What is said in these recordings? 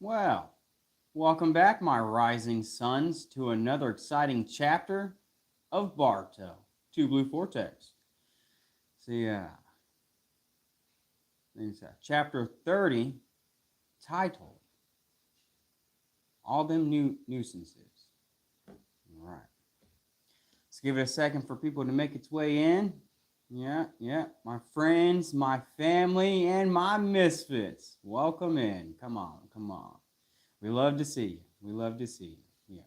Well, welcome back, my rising suns, to another exciting chapter of Baruto, Two Blue Vortex. So, chapter 30, titled All Them Nuisances. All right. Let's give it a second for people to make its way in. Yeah. My friends, my family, and my misfits. Welcome in. Come on. We love to see you. We love to see you. Yes.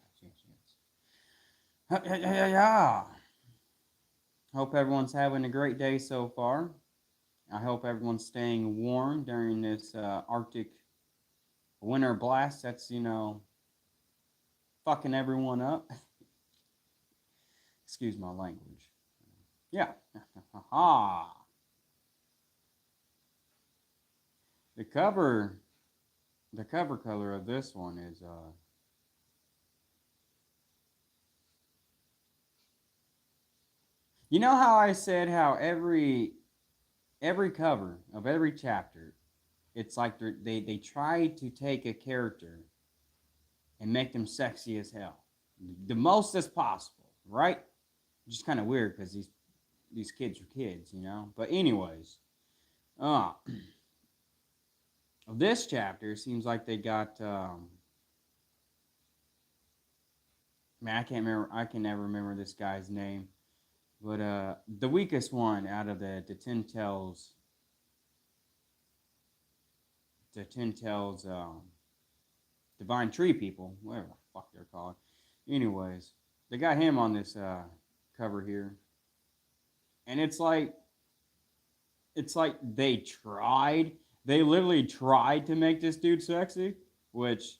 Yeah. Hope everyone's having a great day so far. I hope everyone's staying warm during this Arctic winter blast that's, fucking everyone up. Excuse my language. Yeah. The cover color of this one is you know how I said how every cover of every chapter, it's like they try to take a character and make them sexy as hell, the most as possible, right? Just kind of weird because these kids are kids, But anyways, this chapter seems like they got man, I can't remember. I can never remember this guy's name, but the weakest one out of the ten tails, divine tree people, whatever the fuck they're called. Anyways, they got him on this cover here, and it's like they literally tried to make this dude sexy, which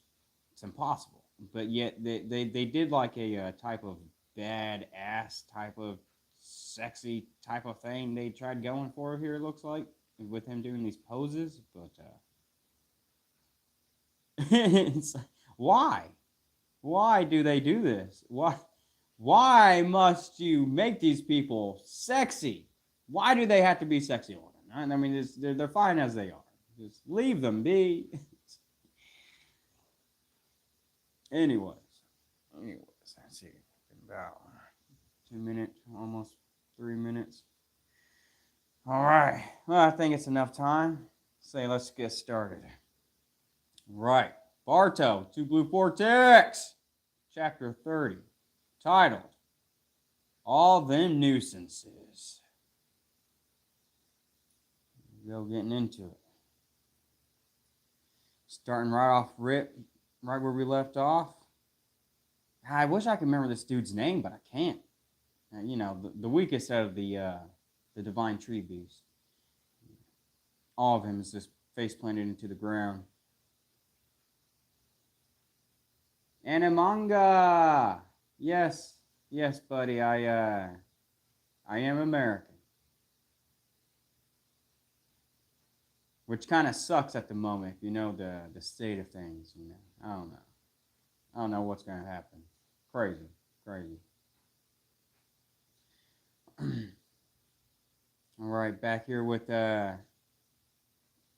it's impossible. But yet they did like a type of badass type of sexy type of thing they tried going for here, it looks like, with him doing these poses. But it's why do they do this? Why must you make these people sexy? Why do they have to be sexy looking? I mean, they're fine as they are. Just leave them be. Anyways, that's it. About 2 minutes, almost 3 minutes. All right. Well, I think it's enough time. Let's get started. Right. Baruto, Two Blue Vortex, Chapter 30, titled All Them Nuisances. Go getting into it. Starting right off rip, right where we left off. I wish I could remember this dude's name, but I can't. The weakest out of the divine tree beast. All of him is just face planted into the ground. And a manga. Yes, buddy. I am American. Which kind of sucks at the moment, if you know the state of things. I don't know. I don't know what's gonna happen. Crazy. All right, back here with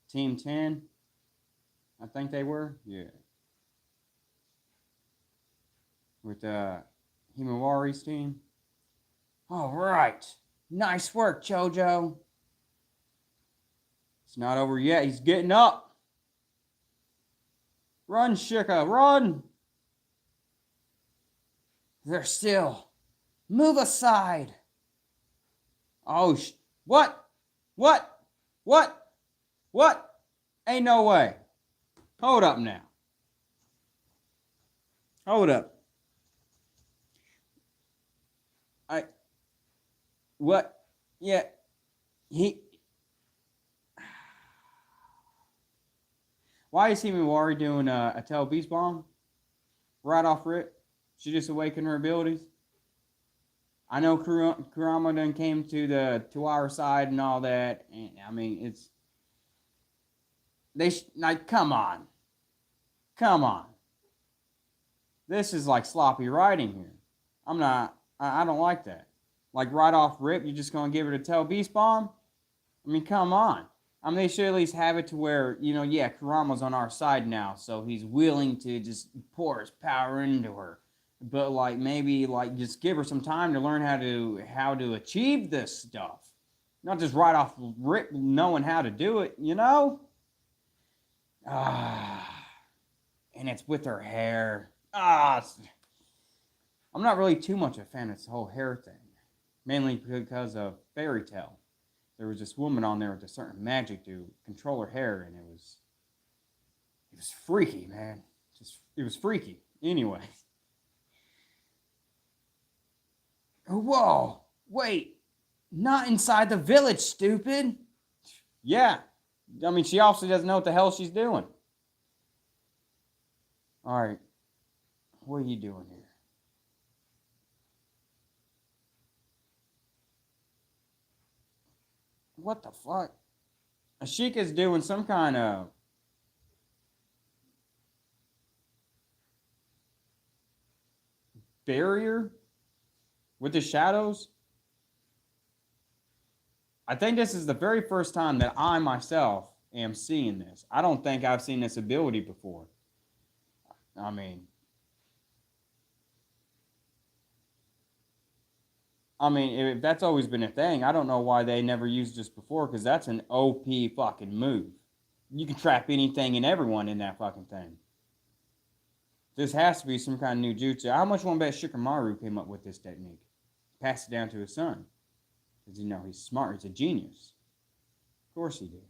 Team 10. I think they were. Yeah. With Himawari's team. All right. Nice work, Jojo. It's not over yet. He's getting up. Run, Shika, run. They're still. Move aside. Oh, what? Ain't no way. Hold up now. Hold up. What? Yeah. Why is Himawari doing a tail beast bomb? Right off rip? She just awakened her abilities? I know Kurama done came to our side and all that. And, I mean, it's... come on. This is like sloppy writing here. I don't like that. Like right off rip, you're just going to give her a tail beast bomb? I mean, come on. I mean, they should at least have it to where, you know, yeah, Kurama's on our side now, so he's willing to just pour his power into her. But like maybe like just give her some time to learn how to achieve this stuff. Not just right off rip knowing how to do it, you know? And it's with her hair. I'm not really too much a fan of this whole hair thing. Mainly because of Fairy Tale. There was this woman on there with a certain magic to control her hair, and it was freaky, man. It was freaky. Anyway. Whoa, wait, not inside the village, stupid. Yeah, I mean, she obviously doesn't know what the hell she's doing. All right, what are you doing here? What the fuck? Ashika's doing some kind of barrier with the shadows. I think this is the very first time that I myself am seeing this. I don't think I've seen this ability before. I mean, if that's always been a thing, I don't know why they never used this before, because that's an OP fucking move. You can trap anything and everyone in that fucking thing. This has to be some kind of new jutsu. How much one bet Shikamaru came up with this technique? Passed it down to his son. Because, you know, he's smart. He's a genius. Of course he did.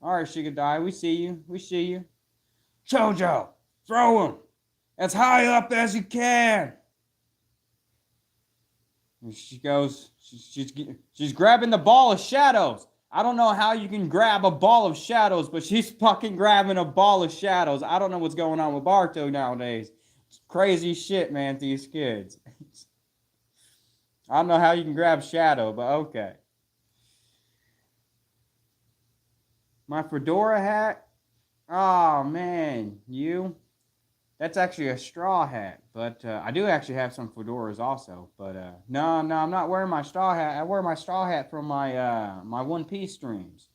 Alright, Shikadai, we see you. We see you. Chojo, throw him as high up as you can. And she goes, she's grabbing the ball of shadows. I don't know how you can grab a ball of shadows, but she's fucking grabbing a ball of shadows. I don't know what's going on with Baruto nowadays. It's crazy shit, man, these kids. I don't know how you can grab shadow, but okay. My fedora hat? Oh, man. That's actually a straw hat. But I do actually have some fedoras also. But no, I'm not wearing my straw hat. I wear my straw hat from my One Piece streams.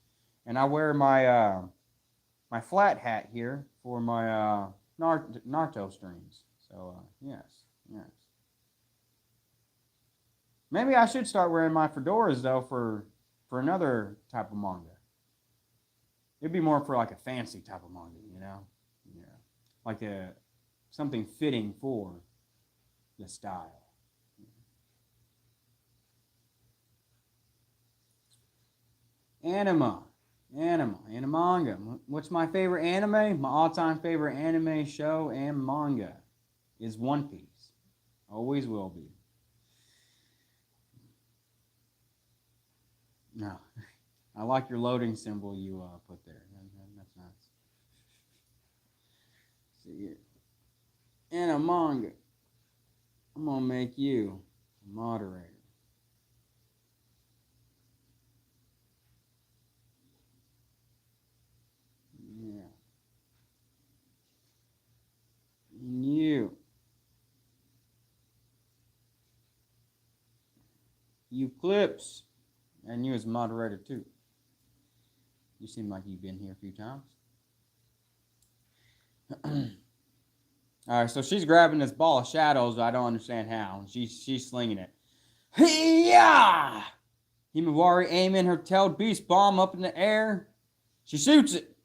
And I wear my my flat hat here for my Naruto streams. So, yes. Maybe I should start wearing my fedoras, though, for another type of manga. It'd be more for, like, a fancy type of manga, you know? Yeah. Like something fitting for the style. Anime. Manga. What's my favorite anime? My all-time favorite anime show and manga is One Piece. Always will be. No. I like your loading symbol you put there. That's nice. See it. And a manga. I'm going to make you a moderator. Yeah. And you. You Clips. And you as moderator too. You seem like you've been here a few times. Alright, so she's grabbing this ball of shadows. I don't understand how. She's slinging it. Hiya! Himawari aiming her tailed beast bomb up in the air. She shoots it.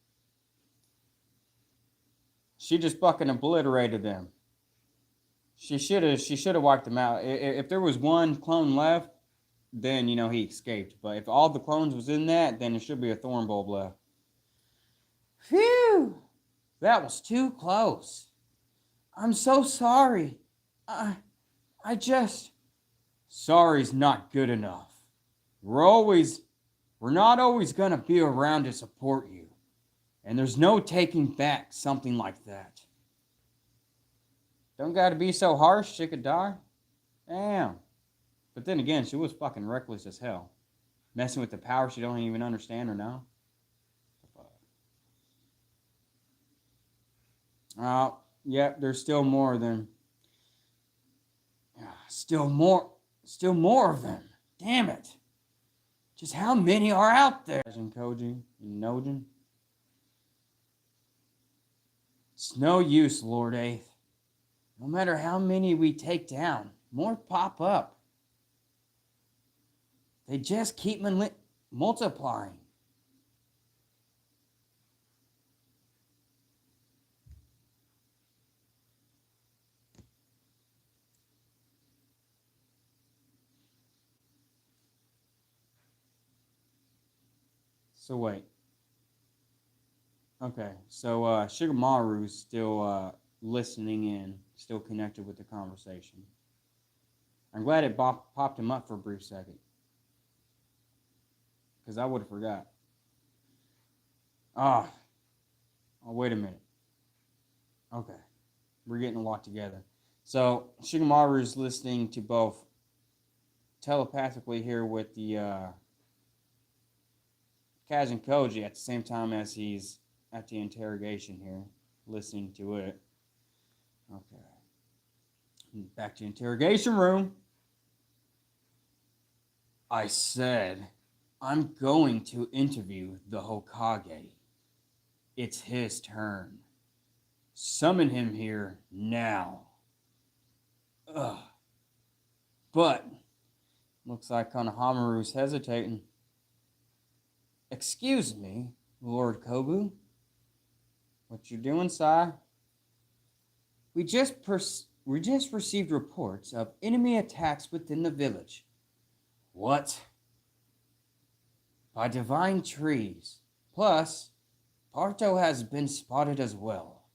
She just fucking obliterated them. She should have wiped them out. If there was one clone left, then, you know, he escaped. But if all the clones was in that, then there should be a thorn bulb left. Phew! That was too close. I'm so sorry. I just... Sorry's not good enough. We're not always gonna be around to support you. And there's no taking back something like that. Don't gotta be so harsh, she could die. Damn. But then again, she was fucking reckless as hell. Messing with the power she don't even understand or know. Oh, yep, there's still more of them. Still more of them. Damn it. Just how many are out there? Koji and Nojin. It's no use, Lord Eighth. No matter how many we take down, more pop up. They just keep multiplying. So wait. Okay, so Shikamaru's still listening in, still connected with the conversation. I'm glad it popped him up for a brief second. Because I would have forgot. Oh, wait a minute. Okay, we're getting a lot together. So Shikamaru is listening to both telepathically here with the Kaz and Koji at the same time as he's at the interrogation here, listening to it. Okay. Back to interrogation room. I said, I'm going to interview the Hokage. It's his turn. Summon him here now. Ugh. But, looks like Konohamaru's hesitating. Excuse me, Lord Kobu. What you doing, Sai? We just received reports of enemy attacks within the village. What? By divine trees. Plus, Baruto has been spotted as well.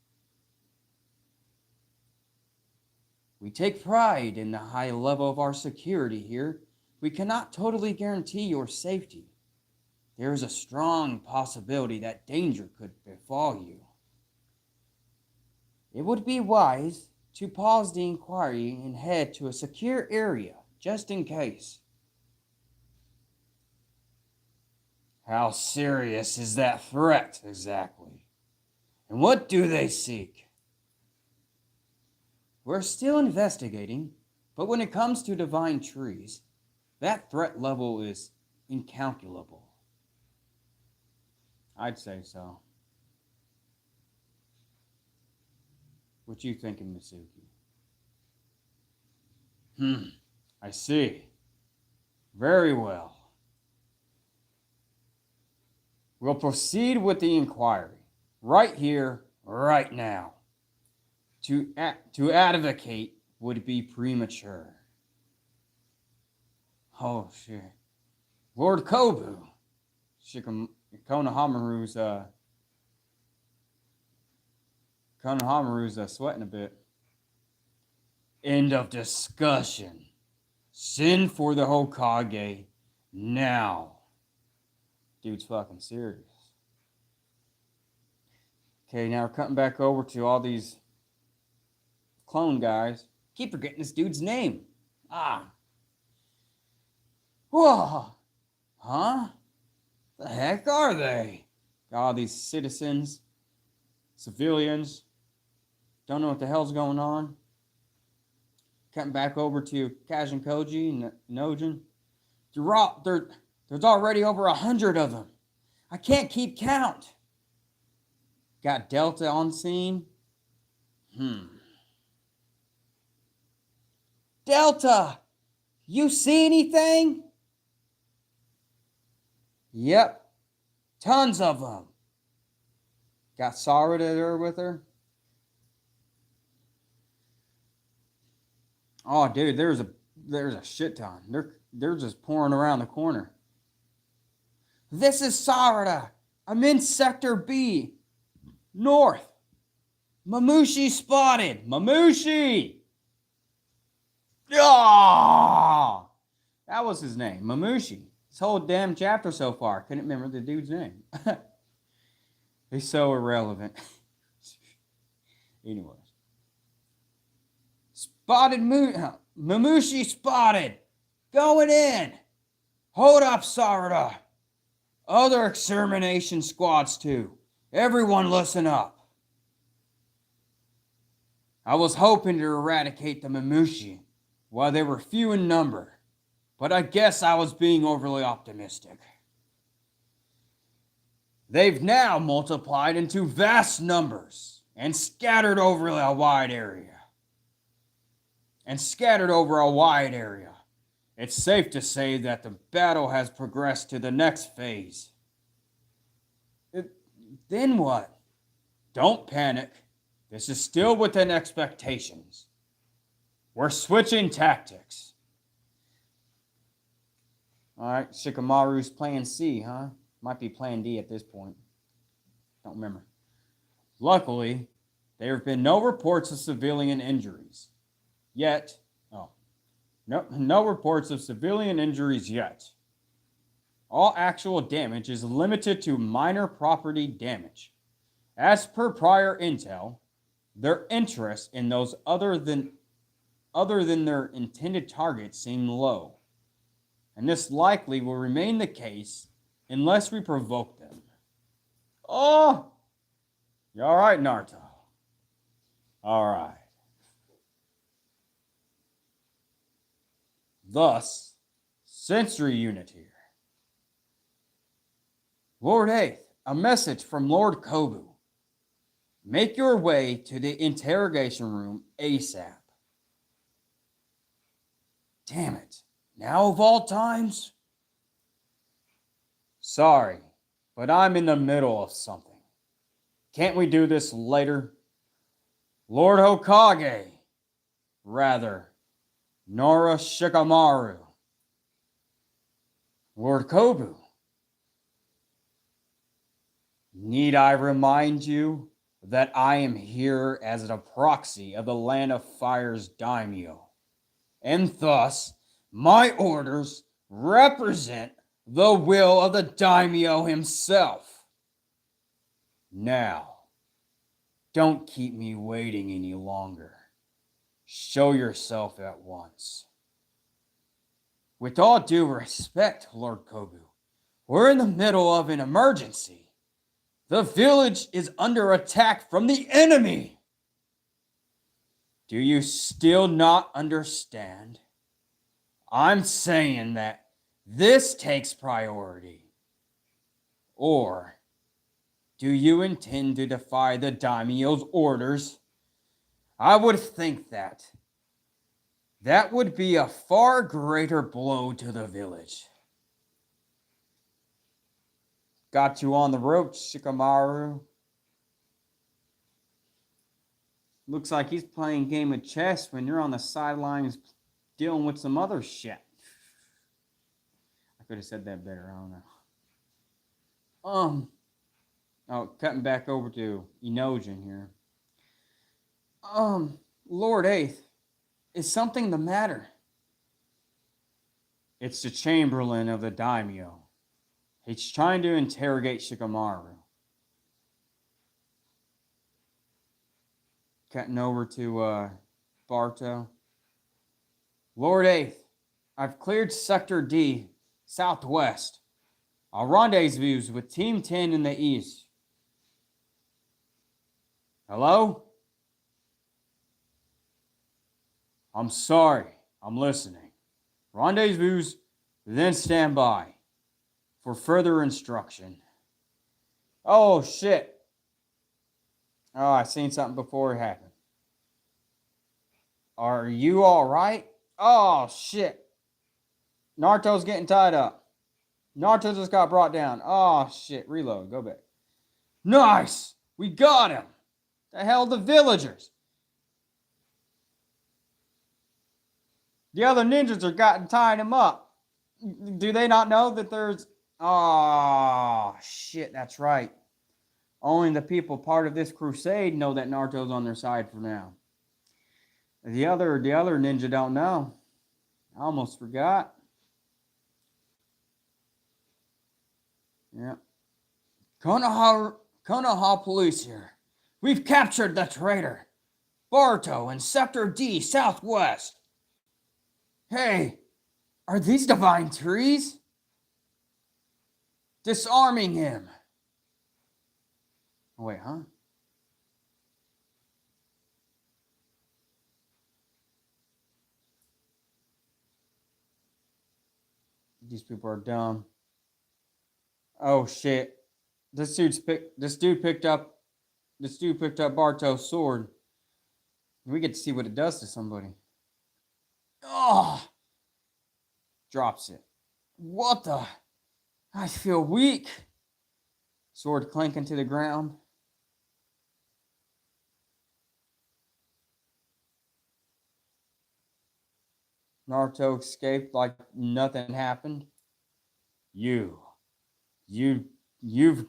We take pride in the high level of our security here. We cannot totally guarantee your safety. There is a strong possibility that danger could befall you. It would be wise to pause the inquiry and head to a secure area, just in case. How serious is that threat, exactly? And what do they seek? We're still investigating, but when it comes to divine trees, that threat level is incalculable. I'd say so. What you thinking, Mitsuki? I see. Very well. We'll proceed with the inquiry. Right here, right now. To advocate would be premature. Oh, shit. Lord Kobu. Konohamaru's sweating a bit. End of discussion. Send for the Hokage now. Dude's fucking serious. Okay, now we're cutting back over to all these clone guys. Keep forgetting this dude's name. Whoa. Huh? The heck are they? Got all these citizens, civilians. Don't know what the hell's going on. Cutting back over to Kaz and Koji and Nojin. There's already over 100 of them. I can't keep count. Got Delta on scene. Delta! You see anything? Yep. Tons of them. Got Sarada there with her. Oh, dude, there's a shit ton. They're just pouring around the corner. This is Sarada. I'm in Sector B. North. Mamushi spotted. Mamushi! Ah! That was his name. Mamushi. This whole damn chapter so far. Couldn't remember the dude's name. He's so irrelevant. Anyways. Spotted Mamushi spotted. Going in. Hold up, Sarada. Other extermination squads too. Everyone listen up. I was hoping to eradicate the Mamushi while they were few in number. but I guess I was being overly optimistic. They've now multiplied into vast numbers and scattered over a wide area. It's safe to say that the battle has progressed to the next phase. Then what? Don't panic. This is still within expectations. We're switching tactics. Alright, Shikamaru's plan C, huh? Might be plan D at this point. Don't remember. Luckily, there have been no reports of civilian injuries. No reports of civilian injuries yet. All actual damage is limited to minor property damage. As per prior intel, their interest in those other than their intended targets seem low. And this likely will remain the case unless we provoke them. Oh! You alright, Naruto? Alright. Thus, sensory unit here. Lord Eighth, a message from Lord Kobu. Make your way to the interrogation room ASAP. Damn it. Now of all times? Sorry, but I'm in the middle of something. Can't we do this later? Lord Hokage. Rather, Nora Shikamaru. Lord Kobu. Need I remind you that I am here as a proxy of the Land of Fire's daimyo, and thus my orders represent the will of the daimyo himself. Now, don't keep me waiting any longer. Show yourself at once. With all due respect, Lord Kobu, we're in the middle of an emergency. The village is under attack from the enemy. Do you still not understand? I'm saying that this takes priority. Or do you intend to defy the daimyo's orders? I would think that would be a far greater blow to the village. Got you on the ropes, Shikamaru. Looks like he's playing a game of chess when you're on the sidelines dealing with some other shit. I could have said that better, I don't know. Cutting back over to Inojin here. Lord Eighth, is something the matter? It's the Chamberlain of the daimyo. He's trying to interrogate Shikamaru. Cutting over to Baruto. Lord Eighth, I've cleared Sector D, southwest. I'll rendezvous with Team 10 in the east. Hello? I'm sorry, I'm listening. Rendezvous, then stand by for further instruction. Oh, shit. Oh, I seen something before it happened. Are you alright? Oh, shit. Naruto's getting tied up. Naruto just got brought down. Oh, shit. Reload. Go back. Nice! We got him! The hell, the villagers! The other ninjas are tying him up. Do they not know that there's... Oh, shit, that's right. Only the people part of this crusade know that Naruto's on their side for now. The other ninja don't know. I almost forgot. Yeah. Konoha police here. We've captured the traitor. Baruto in Sector D, southwest. Hey, are these divine trees? Disarming him. Oh, wait, huh? These people are dumb. Oh shit. This dude picked up Barto's sword. We get to see what it does to somebody. Oh! Drops it. What the? I feel weak. Sword clanking to the ground. Naruto escaped like nothing happened. You've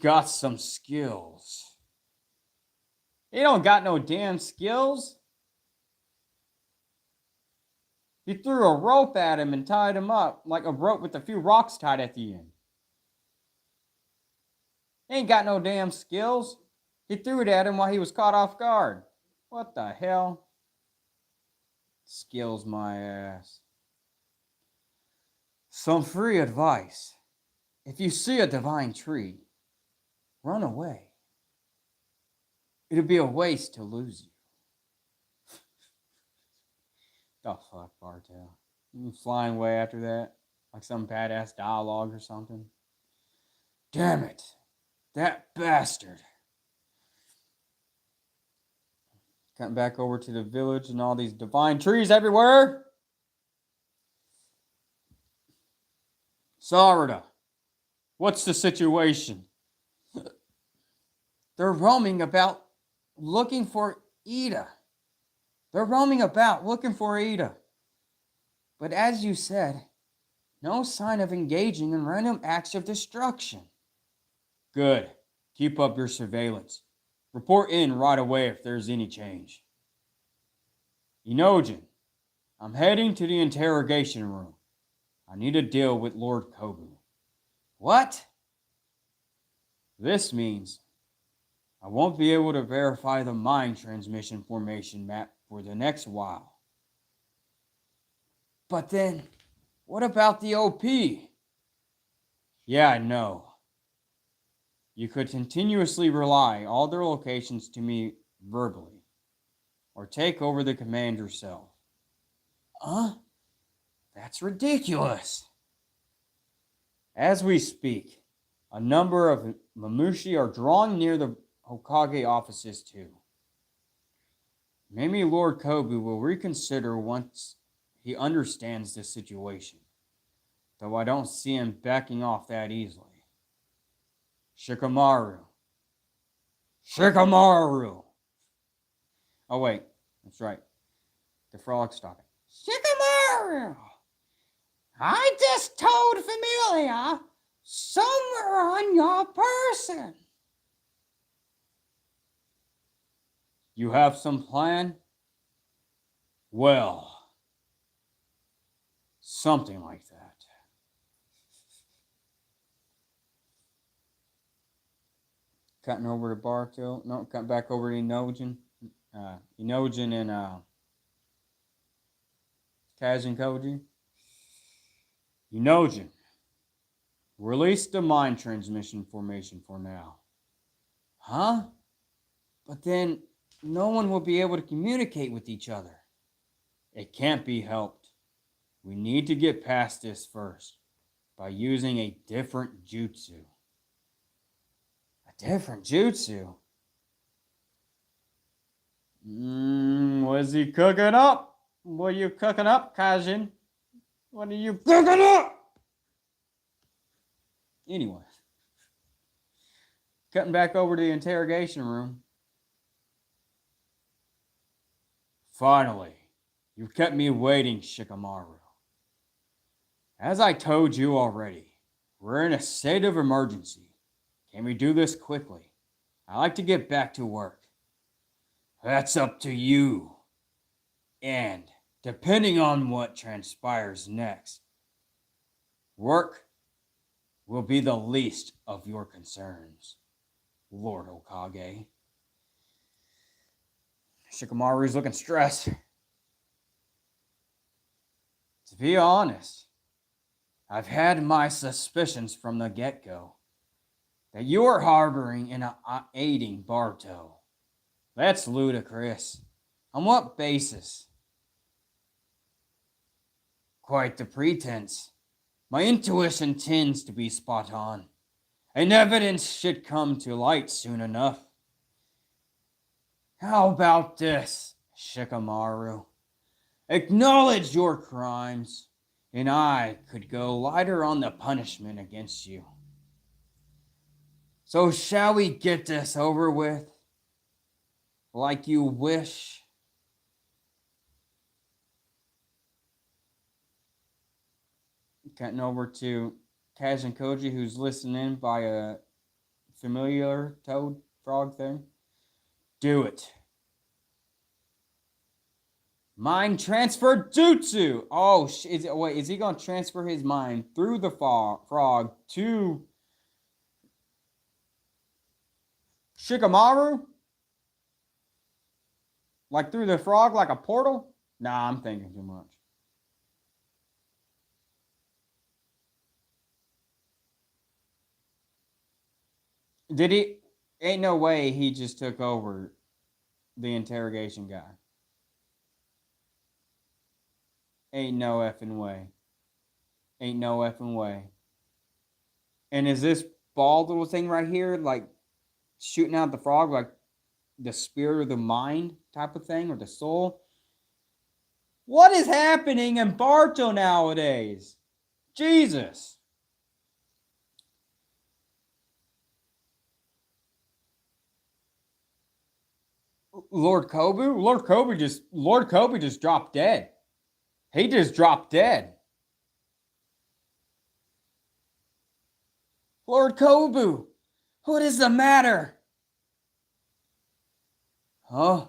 got some skills. He don't got no damn skills. He threw a rope at him and tied him up, like a rope with a few rocks tied at the end. He ain't got no damn skills. He threw it at him while he was caught off guard. What the hell? Skills my ass. Some free advice. If you see a divine tree, run away. It'd be a waste to lose you. The fuck, Bartel? You flying away after that? Like some badass dialogue or something? Damn it! That bastard! Cutting back over to the village and all these divine trees everywhere. Sarada, what's the situation? They're roaming about looking for Ida. They're roaming about looking for Ida. But as you said, no sign of engaging in random acts of destruction. Good. Keep up your surveillance. Report in right away if there's any change. Inojin, I'm heading to the interrogation room. I need to deal with Lord Kobu. What? This means I won't be able to verify the mind transmission formation map for the next while. But then, what about the OP? Yeah, I know. You could continuously rely all their locations to me verbally, or take over the command yourself. Huh? That's ridiculous. As we speak, a number of Mamushi are drawing near the Hokage offices too. Maybe Lord Kobu will reconsider once he understands the situation, though I don't see him backing off that easily. Shikamaru. Shikamaru! Oh wait, that's right. The frog's talking. Shikamaru! I just told Familia somewhere on your person. You have some plan? Well, something like that. Cutting over to Baruto. No, cutting back over to Inojin. Inojin and Kazin Koji. Inojin, release the mind transmission formation for now. Huh? But then no one will be able to communicate with each other. It can't be helped. We need to get past this first by using a different jutsu. A different jutsu? What is he cooking up? What are you cooking up, Kajin? What are you cooking up? Anyway. Cutting back over to the interrogation room. Finally, you've kept me waiting, Shikamaru. As I told you already, we're in a state of emergency. Can we do this quickly? I like to get back to work. That's up to you. And depending on what transpires next, work will be the least of your concerns, Lord Hokage. Shikamaru's looking stressed. To be honest, I've had my suspicions from the get-go that you're harboring and aiding Baruto. That's ludicrous. On what basis? Quite the pretense. My intuition tends to be spot on, and evidence should come to light soon enough. How about this, Shikamaru? Acknowledge your crimes, and I could go lighter on the punishment against you. So shall we get this over with? Like you wish? Cutting over to Kaz and Koji, who's listening by a familiar toad frog thing. Do it. Mind transfer jutsu. Oh, is he going to transfer his mind through the frog to Shikamaru? Like through the frog, like a portal? Nah, I'm thinking too much. Did he? Ain't no way he just took over the interrogation guy. Ain't no effing way. Ain't no effing way. And is this ball little thing right here like shooting out the frog like the spirit of the mind type of thing or the soul? What is happening in Baruto nowadays? Jesus. Lord Kobe just dropped dead. He just dropped dead. Lord Kobu, what is the matter? Huh?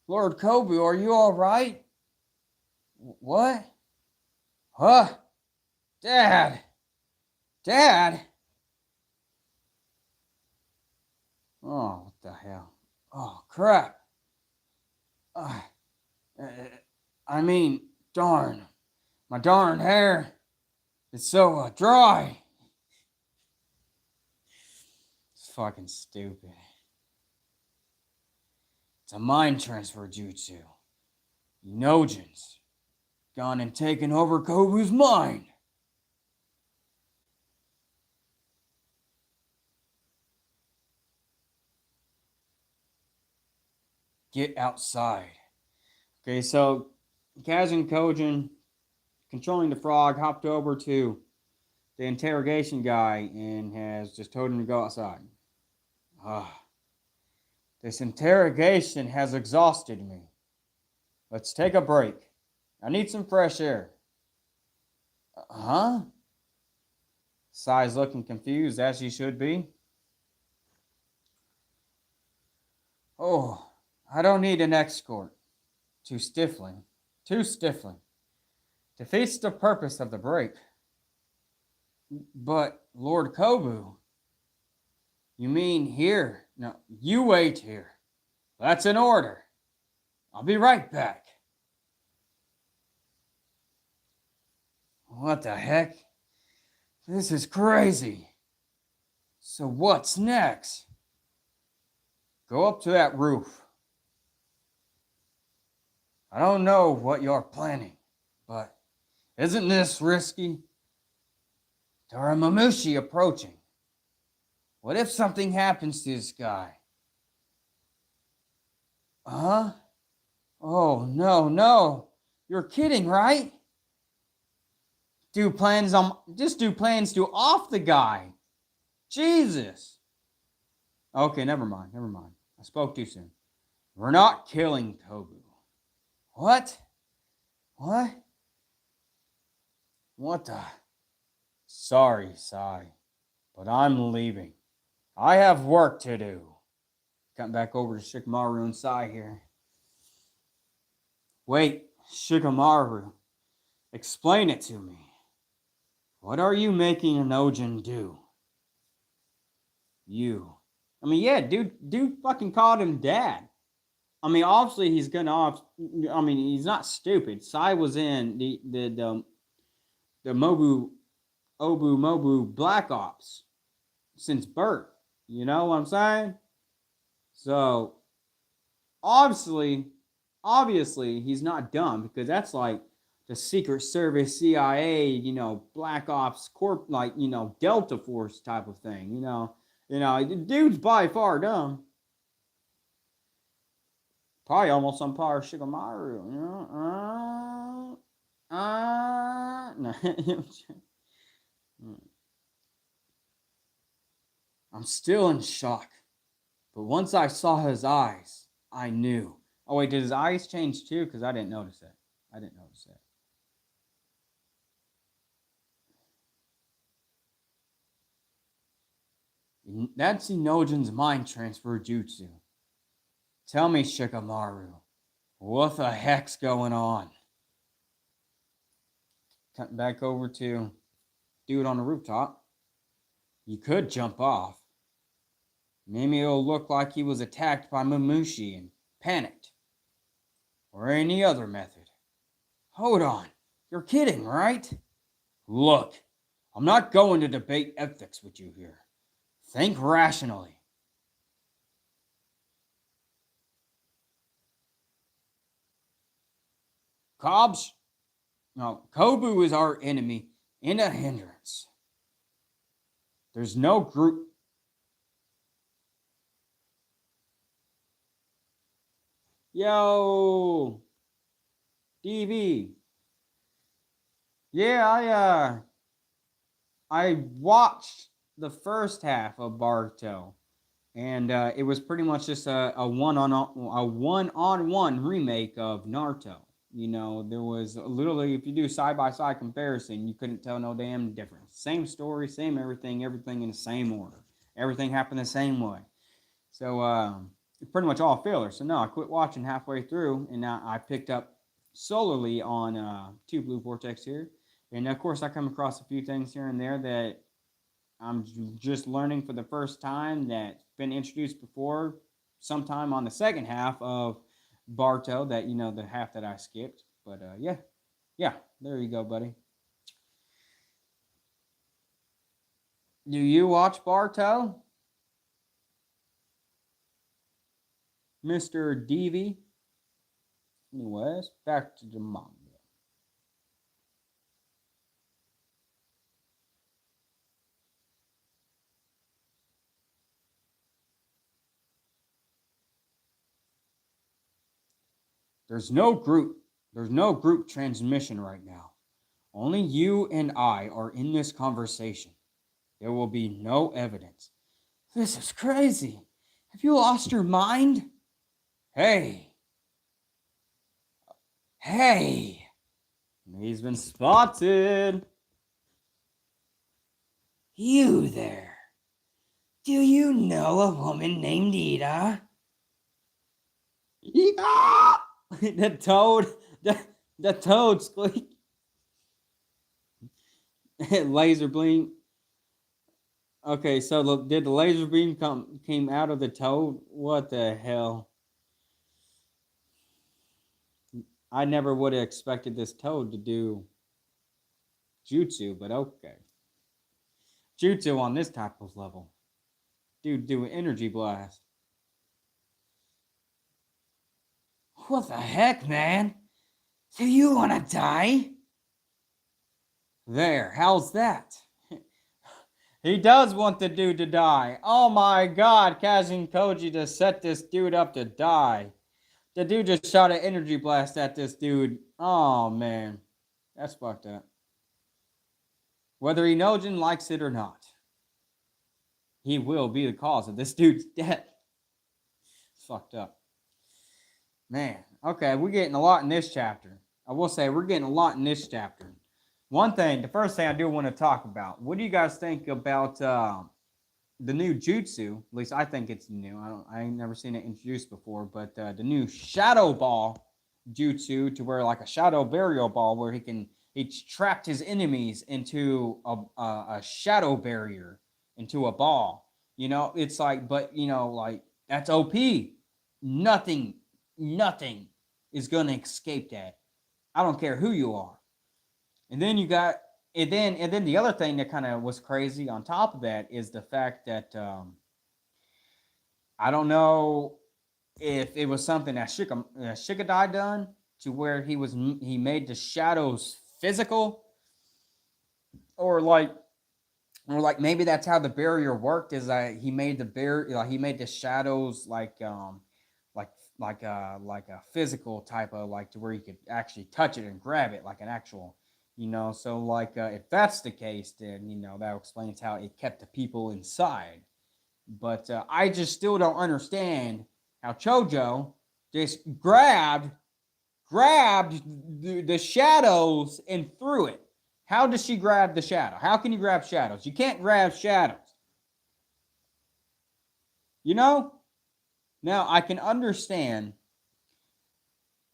Lord Kobu, are you all right? What? Huh? Dad? Oh, what the hell? Oh, crap. I mean, darn. My darn hair is so dry. It's fucking stupid. It's a mind transfer jutsu. Nojin's gone and taken over Kobu's mind. Get outside. Okay, so Kaz and Kojin, controlling the frog, hopped over to the interrogation guy and has just told him to go outside. This interrogation has exhausted me. Let's take a break. I need some fresh air. Huh? Sai's looking confused, as he should be. Oh, I don't need an escort. Too stifling. Defeats the purpose of the break. But, Lord Kobu, you mean here? No, you wait here. That's an order. I'll be right back. What the heck? This is crazy. So what's next? Go up to that roof. I don't know what you're planning, but isn't this risky? There are Momoshiki approaching. What if something happens to this guy? Huh? Oh, no. You're kidding, right? Do plans to off the guy. Jesus. Okay, never mind. I spoke too soon. We're not killing Kobu. What? What the? Sorry, Sai, but I'm leaving. I have work to do. Got back over to Shikamaru and Sai here. Wait, Shikamaru, explain it to me. What are you making an Ojin do? You. I mean, yeah, dude fucking called him dad. I mean, obviously he's he's not stupid. Sai was in the Mobu Black Ops since birth. You know what I'm saying? So obviously he's not dumb, because that's like the Secret Service, CIA, you know, Black Ops Corp, like, you know, Delta Force type of thing, you know, the dude's by far dumb. Probably almost on par with Shikamaru, you know. No. I'm still in shock, but once I saw his eyes, I knew. Oh wait, did his eyes change too? Because I didn't notice that. I didn't notice that. That's Inojin's mind transfer jutsu. Tell me, Shikamaru, what the heck's going on? Cut back over to dude on the rooftop. You could jump off. Maybe it'll look like he was attacked by Momoshiki and panicked. Or any other method. Hold on. You're kidding, right? Look, I'm not going to debate ethics with you here. Think rationally. Kobu is our enemy and a hindrance. There's no group. Yo, DV. Yeah, I watched the first half of Baruto, and it was pretty much just a one-on-one remake of Naruto. You know, there was literally, if you do side-by-side comparison, you couldn't tell no damn difference. Same story, same everything in the same order. Everything happened the same way. So, pretty much all filler. So, no, I quit watching halfway through, and now I picked up solely on Two Blue Vortex here. And, of course, I come across a few things here and there that I'm just learning for the first time that's been introduced before sometime on the second half of Baruto, that, you know, the half that I skipped. But yeah, there you go, buddy. Do you watch Baruto, Mr. DV? Anyways, back to the manga. There's no group transmission right now. Only you and I are in this conversation. There will be no evidence. This is crazy. Have you lost your mind? Hey. He's been spotted. You there. Do you know a woman named Ida? The toad squeak. Laser beam. Okay, so did the laser beam came out of the toad? What the hell? I never would have expected this toad to do jutsu, but okay. Jutsu on this type of level. Dude, do an energy blast. What the heck, man? Do you want to die? There, how's that? He does want the dude to die. Oh my god, Kazin Koji just set this dude up to die. The dude just shot an energy blast at this dude. Oh man, that's fucked up. Whether Inojin likes it or not, he will be the cause of this dude's death. It's fucked up. Man, okay, we're getting a lot in this chapter. I will say, we're getting a lot in this chapter. The first thing I do want to talk about, what do you guys think about the new jutsu? At least I think it's new. I ain't never seen it introduced before, but the new shadow ball jutsu, to where like a shadow burial ball, where he trapped his enemies into a shadow barrier, into a ball. You know, it's like, but you know, like that's OP. Nothing is gonna escape that. I don't care who you are. And then you got, and then the other thing that kind of was crazy on top of that is the fact that I don't know if it was something that Shikadai done to where he made the shadows physical, or like maybe that's how the barrier worked, is that he made the he made the shadows like like a physical type of, like, to where you could actually touch it and grab it like an actual, so like if that's the case, then that explains how it kept the people inside. But I just still don't understand how Chojo just grabbed the shadows and threw it. How does she grab the shadow? How can you grab shadows? You can't grab shadows. Now I can understand,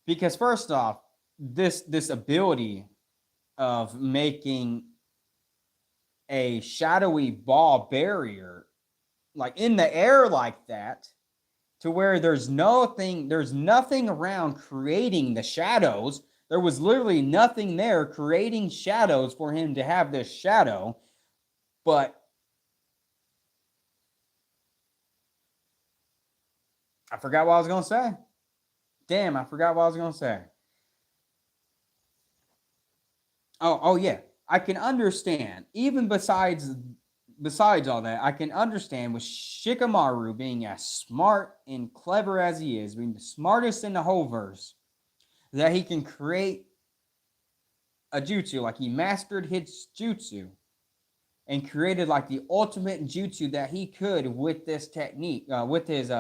because first off, this ability of making a shadowy ball barrier like in the air like that, to where there's nothing around creating the shadows. There was literally nothing there creating shadows for him to have this shadow. But I forgot what I was going to say. Damn, I forgot what I was going to say. Oh yeah. I can understand, even besides all that, I can understand with Shikamaru being as smart and clever as he is, being the smartest in the whole verse, that he can create a jutsu. Like, he mastered his jutsu and created like the ultimate jutsu that he could with this technique, with his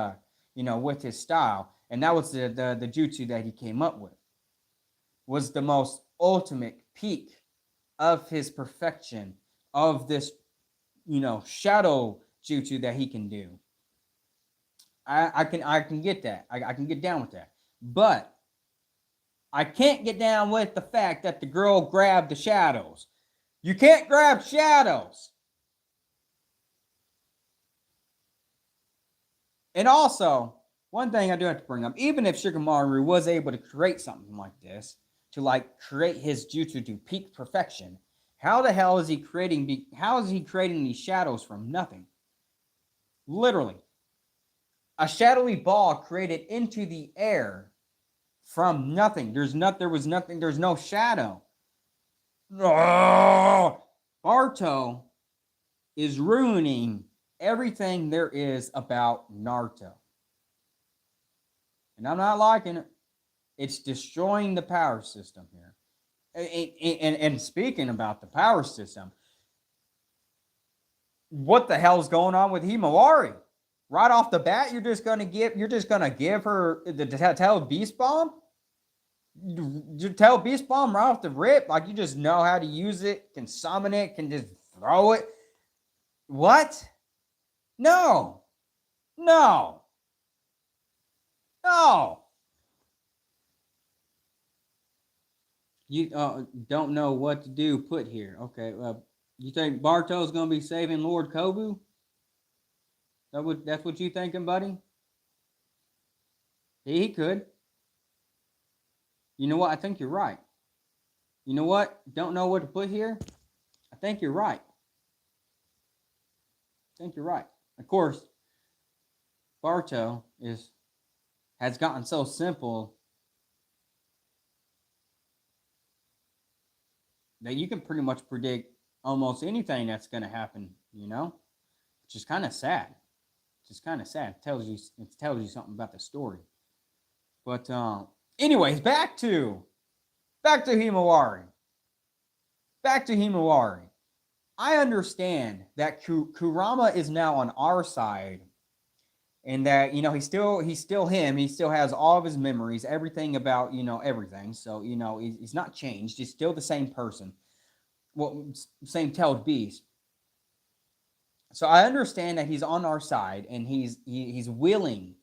with his style. And that was the jutsu that he came up with, was the most ultimate peak of his perfection of this shadow jutsu that he can do. I can get that. I can get down with that. But I can't get down with the fact that the girl grabbed the shadows. You can't grab shadows. And also, one thing I do have to bring up, even if Shikamaru was able to create something like this, to like create his jutsu to peak perfection, how the hell is he creating these shadows from nothing? Literally. A shadowy ball created into the air from nothing. There was nothing, there's no shadow. Oh, Baruto is ruining everything there is about Naruto. And I'm not liking it. It's destroying the power system here. And speaking about the power system, what the hell's going on with Himawari? Right off the bat, you're just gonna give her the tell Beast Bomb? You tell Beast Bomb right off the rip, like you just know how to use it, can summon it, can just throw it. What? No. No. No. You don't know what to do. Put here. Okay. You think Barto's gonna be saving Lord Kobu? That's what you thinking, buddy? He could. You know what? I think you're right. You know what? Don't know what to put here? I think you're right. I think you're right. Of course, Baruto has gotten so simple that you can pretty much predict almost anything that's going to happen, which is kind of sad. Just kind of sad. It tells you something about the story. But anyways, back to Himawari. Back to Himawari. I understand that Kurama is now on our side, and that he's still him. He still has all of his memories, everything about everything. So he's not changed. He's still the same person. Well, same tailed beast. So I understand that he's on our side, and he's willing.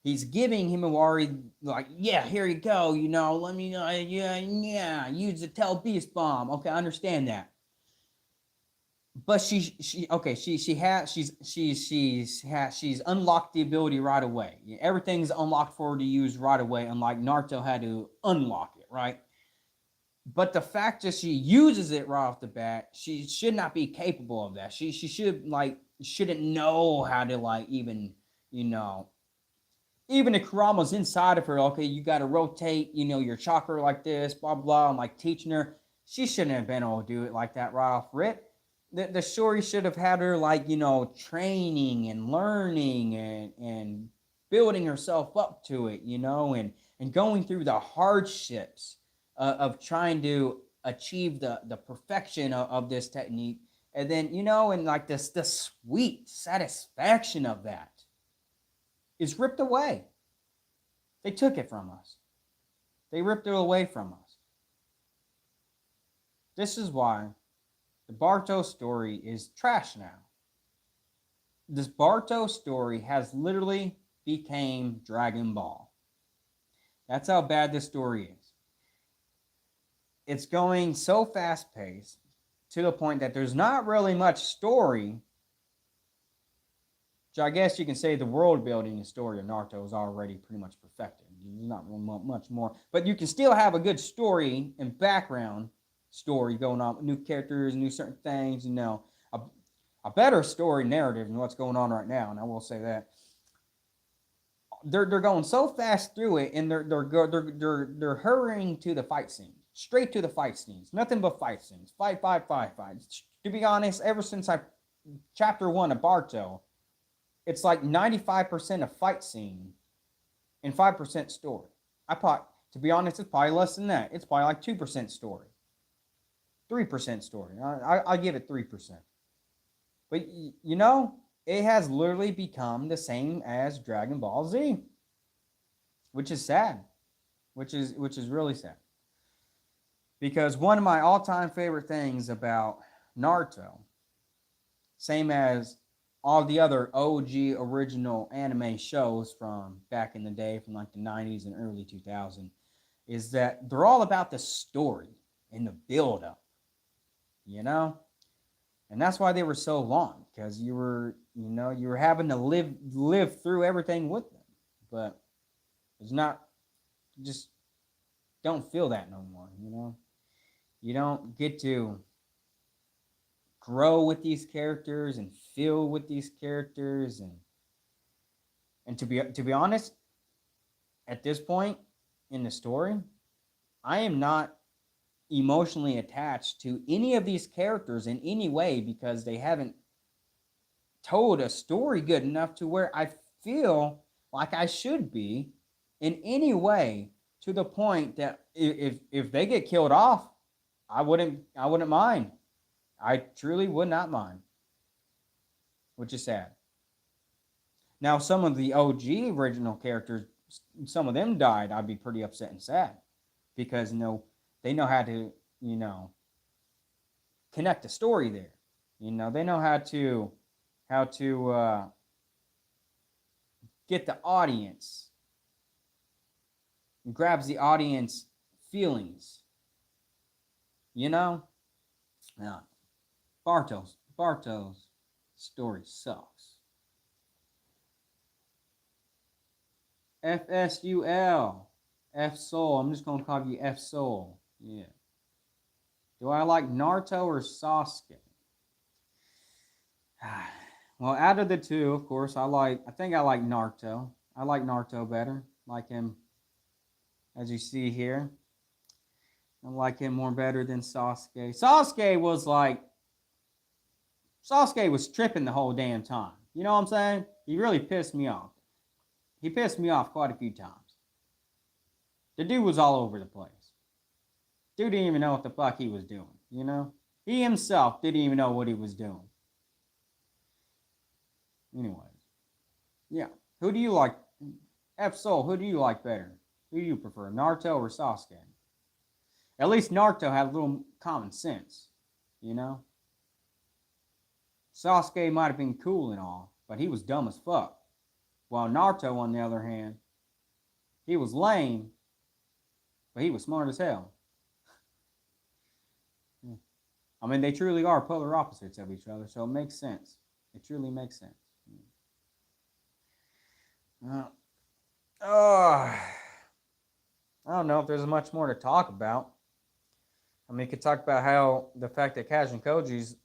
He's giving Himawari, like, yeah, here you go. Let me know. Yeah. Use the tail beast bomb. Okay, I understand that. But she's unlocked the ability right away. Everything's unlocked for her to use right away, unlike Naruto had to unlock it, right? But the fact that she uses it right off the bat, she should not be capable of that. She shouldn't know how to even even if Kurama's inside of her, okay, you got to rotate, you know, your chakra like this, blah, blah, and like teaching her. She shouldn't have been able to do it like that right off rip. The story should have had her like, you know, training and learning and building herself up to it, you know, and going through the hardships of trying to achieve the perfection of this technique. And then, you know, and like this, the sweet satisfaction of that is ripped away. They took it from us. They ripped it away from us. This is why the Baruto story is trash now. This Baruto story has literally became Dragon Ball. That's how bad this story is. It's going so fast-paced to the point that there's not really much story. So I guess you can say the world building and story of Naruto is already pretty much perfected. There's not much more. But you can still have a good story and background story going on with new characters, new certain things, you know. A better story narrative than what's going on right now, and I will say that. They're going so fast through it, and they're hurrying to the fight scenes. Straight to the fight scenes. Nothing but fight scenes. Fight. To be honest, ever since chapter 1 of Baruto, it's like 95% of fight scene and 5% story. To be honest, it's probably less than that. It's probably like 2% story. 3% story. I'll give it 3%. But, you know, it has literally become the same as Dragon Ball Z. Which is sad. Which is really sad. Because one of my all-time favorite things about Naruto, same as all the other OG original anime shows from back in the day, from like the 90s and early 2000s, is that they're all about the story and the build-up, you know? And that's why they were so long, because you were having to live through everything with them. But it's not, just don't feel that no more, you know? You don't get to grow with these characters and feel with these characters, and to be honest, at this point in the story, I am not emotionally attached to any of these characters in any way, because they haven't told a story good enough to where I feel like I should be in any way, to the point that if they get killed off, I wouldn't mind. I truly would not mind. Which is sad. Now, some of the OG original characters, some of them died, I'd be pretty upset and sad. Because, you know, they know how to, you know, connect the story there. You know, they know how to get the audience, grabs the audience feelings. You know? Now, Barto's story sucks. FSUL. F-Soul. I'm just going to call you F-Soul. Yeah. Do I like Naruto or Sasuke? Well, out of the two, of course, I think I like Naruto. I like Naruto better. Like him, as you see here. I like him more better than Sasuke. Sasuke was tripping the whole damn time. You know what I'm saying? He really pissed me off. He pissed me off quite a few times. The dude was all over the place. Dude didn't even know what the fuck he was doing, you know? He himself didn't even know what he was doing. Anyways. Yeah. Who do you like? F-Soul, who do you like better? Who do you prefer, Naruto or Sasuke? At least Naruto had a little common sense, you know? Sasuke might have been cool and all, but he was dumb as fuck. While Naruto, on the other hand, he was lame, but he was smart as hell. I mean, they truly are polar opposites of each other, so it makes sense. It truly makes sense. I don't know if there's much more to talk about. I mean, you could talk about how the fact that Kajin Koji's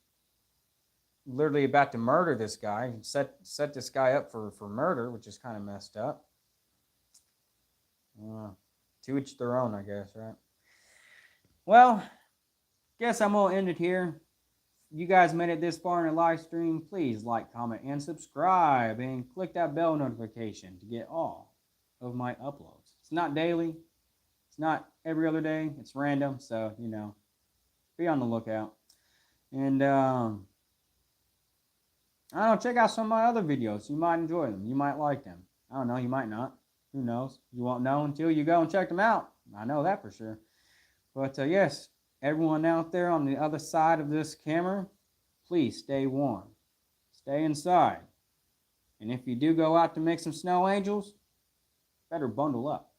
literally about to murder this guy, set this guy up for murder, which is kind of messed up. To each their own, I guess, right? Well, guess I'm gonna end it here. You guys made it this far in the live stream, please like, comment, and subscribe, and click that bell notification to get all of my uploads. It's not daily, it's not every other day, it's random, so be on the lookout. And I don't know, check out some of my other videos. You might enjoy them. You might like them. I don't know, you might not. Who knows? You won't know until you go and check them out. I know that for sure. But yes, everyone out there on the other side of this camera, please stay warm. Stay inside. And if you do go out to make some snow angels, better bundle up.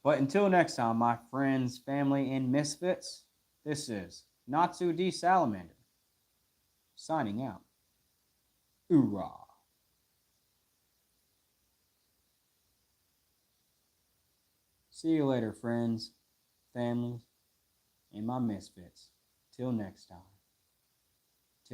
But until next time, my friends, family, and misfits, this is Natsu D. Salamander, signing out. Hoorah. See you later, friends, families, and my misfits. Till next time.